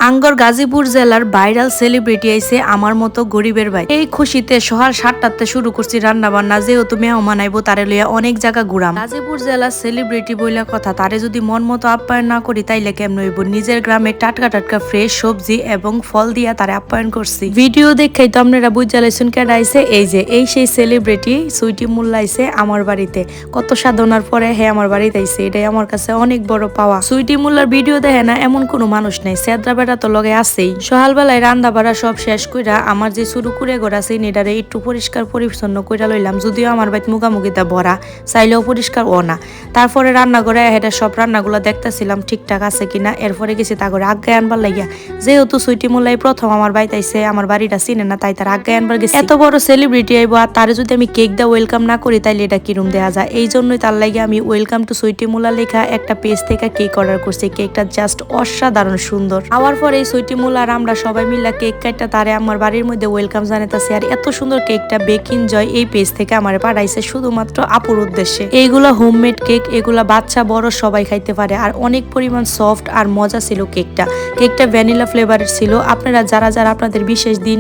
আঙ্গর গাজীপুর জেলার viral celebrity আইছে আমার মতো গরিবের ভাই। এই খুশিতে সকাল 7টাতে শুরু করছি রান্না বান্না, যেহেতু মেহমান আইবো তারে লইয়া অনেক জায়গা ঘুরাম। গাজীপুর জেলার সেলিব্রিটি বইলা কথা, তারে যদি মন মতো আপ্যায়ন না করি তাইলে কেমন হইব। নিজের গ্রামে টাটকা টাটকা ফ্রেশ সবজি এবং ফল দিয়া তারে আপ্যায়ন করছি। ভিডিও দেখাই তো আপনারা বুঝা লাইছেন কেডা আইছে। এই সেই সেলিব্রিটি সুইটি মোল্লা আইছে আমার বাড়িতে। কত সাধনার পরে হে আমার বাড়িতে আইছে, এটাই আমার কাছে অনেক বড় পাওয়া। সুইটি মোল্লার ভিডিও দেখে না এমন কোনো মানুষ নাই, সেদ্রা বেড়া তো লগে আছেই। সকালবেলায় রান্না বাড়া সব শেষ কইরা আমার যে শুরু করে ঘর আছে নেটারে একটু পরিষ্কার পরিচ্ছন্ন কইরা লইলাম, যদিও আমার বাইত মুখামুখিটা ভরা, চাইলেও পরিষ্কার ও না। তারপরে রান্না করে হেটা সব রান্নাগুলো দেখতেছিলাম ঠিকঠাক আছে কিনা। এরপরে গেছি তা করে আজ্ঞায় আনবার লাগিয়া, যেহেতু সুইটি মোল্লাই প্রথম আমার বাড়িতে আইছে, আমার বাড়িটা চিনে না, তাই তার আজ্ঞায় আনবার গেছি। এত বড় সেলিব্রিটি আইবো আর তারে যদি আমি কেক দা ওয়েলকাম না করি তাইলে এটা কিরম দেয়া যায়। এই জন্যই তার লাগে আমি ওয়েলকাম টু সুইটি মোল্লা লেখা একটা পেজ থেকে কেক অর্ডার করছি। কেকটা জাস্ট অসাধারণ সুন্দর। আওয়ার পরে এই সুইটি মোল্লা আর আমরা সবাই মিলে কেক কাটটা তারে আমার বাড়ির মধ্যে ওয়েলকাম জানাইতেছি। আর এত সুন্দর কেকটা বেকিং জয় এই পেজ থেকে আমার পাঠাইছে শুধুমাত্র আপুর উদ্দেশ্যে। এইগুলা হোমমেড কেক, এগুলা বাচ্চা বড় সবাই খাইতে পারে। আর অনেক পরিমাণ সফট আর মজা ছিল কেকটা। কেকটা ভ্যানিলা ফ্লেভারের ছিল। আপনারা যারা যারা আপনাদের বিশেষ দিন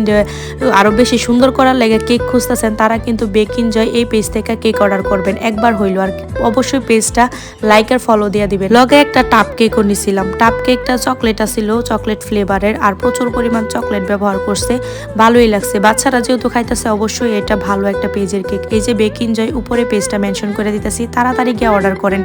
আরো বেশি সুন্দর করার লাগে কেক খুঁজতেছেন, তারা কিন্তু বেকিং জয় এই পেজ থেকে কেক অর্ডার করবেন। একবার হইলো আর অবশ্যই পেজটা লাইক আর ফলো দিয়ে দিবেন। লগে একটা টাপ কেকও নিছিলাম। টাপ কেকটা চকলেট ছিল, চকলেট ফ্লেভারের, আর প্রচুর পরিমাণ চকলেট ব্যবহার করছে, ভালোই লাগছে। বাচ্চারা যেহেতু খাইতেছে অবশ্যই এটা ভালো একটা পেজের কেক। এই যে বেকিং জয় উপরে পেজটা মেনশন করে দিতেছি, তাড়াতাড়ি গিয়ে অর্ডার করেন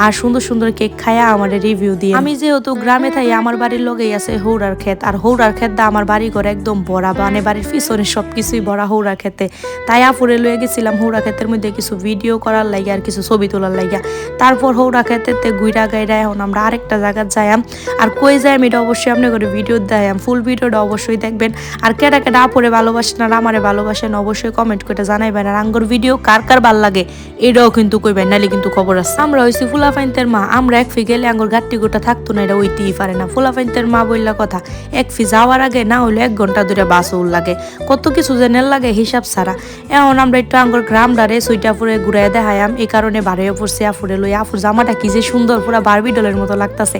আর সুন্দর সুন্দর কেক খায়া আমার রিভিউ দিয়ে। আমি যেহেতু গ্রামে থাই, আমার বাড়ির লগেই আছে হৌরার ক্ষেত, আর হৌরার ক্ষেত দা আমার বাড়ি ঘর একদম ভরা, মানে বাড়ির পিছনে সবকিছুই ভরা হৌরা ক্ষেতে। তাই আফুরে লয়ে গেছিলাম হৌরা ক্ষেতের মধ্যে কিছু ভিডিও করার লাগে আর কিছু ছবি তোলার লাগিয়া। তারপর হৌরা ক্ষেতেতে গুইরা গাইরা এখন আমরা আরেকটা জায়গা যাইয়াম। আর কই যাই আমি এটা অবশ্যই আপনি করে ভিডিও দেখাম, ফুল ভিডিওটা অবশ্যই দেখবেন। আর কেডা কেডা আপুরে ভালোবাসেন আর আমারে ভালোবাসেন অবশ্যই কমেন্ট করে জানাইবেন। আর আঙ্গর ভিডিও কার কার ভাল লাগে এটাও কিন্তু কইবেন, নাহলে কিন্তু খবর আছে। আমরা হইছি ফুলাফাইনতের মা, আমরা এক ফি গেলে আঙ্গর গাট্টি গোটা থাকতো না, এটা ওইতেই পারে না। ফুলাফাইনতের মা বললা কথা, এক ফি যাওয়ার আগে না হইলে 1 ঘন্টা ধরে বাসও লাগে, কত কিছু যে নেল লাগে হিসাব ছাড়া। এখন আমরা একটু আঙ্গর গ্রামডারে সুইটাপুরে ঘুরাই দেখায়াম, এই কারণে বাড়িয়ে পড়ছে আফুরে লই। আফুর জামাটা কি যে সুন্দর, পুরা বারবি ডলের মতো লাগতাছে।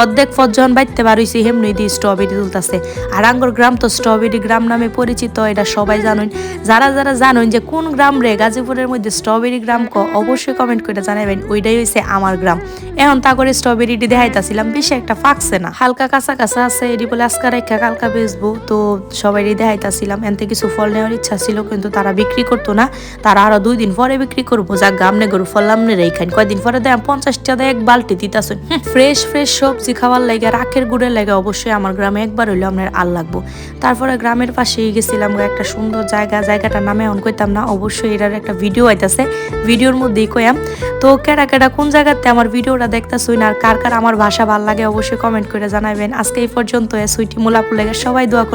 অর্ধেক ফত যখন বাইতে বাড়ইছি হেমনি দিয়ে স্ট্রবেরি তুলতাছে। আর আঙ্গর গ্রাম তো স্ট্রবেরি গ্রাম নামে পরিচিত, এটা সবাই জানেন। যারা যারা জানেন যে কোন গ্রাম রে গাজীপুরের মধ্যে স্ট্রবেরি গ্রাম অবশ্যই কমেন্ট করে জানাবেন। ওইটাই হইছে আমার গ্রাম। এখন তা করে স্ট্রবেরিটি দেখাইতাছিলাম, বেশি একটা ফাঁকছে না, হালকা কাঁচা কাঁচা আছে। এটি বলে আজকে রেখা কালকা বেচবো, তো সবাই দেখাইতাছিলাম। এনতে কিছু ফল নেওয়ার ইচ্ছা ছিল, কিন্তু তারা বিক্রি করতো না, তারা আরো 2 দিন পরে বিক্রি করবো। যাক গামনে গরু ফলাম নে রেখান, কয়দিন পরে দেয় 50 টাকা এক বালতি দিতাছেন। ফ্রেশ ফ্রেশ সবজি খাওয়ার লাগে, রাখের গুড়ের লাগে অবশ্যই আমার গ্রামে একবার হইলে আপনার আর লাগবো। তারপরে গ্রামের পাশেই গেছিলাম একটা সুন্দর জায়গাটার নামে এখন কইতাম না, অবশ্যই এটার একটা ভিডিও আইতাছে, ভিডিওর মধ্যেই কয়াম। তো কেডা কেডা কোন জায়গাতে আমার ভিডিওটা দেখতাছুই না আর কার কার আমার ভাষা ভাল লাগে অবশ্যই কমেন্ট করে জানাবেন। আজকে এই পর্যন্ত সুইটি মোলাপুর লাগে, সবাই দোয়া করবেন।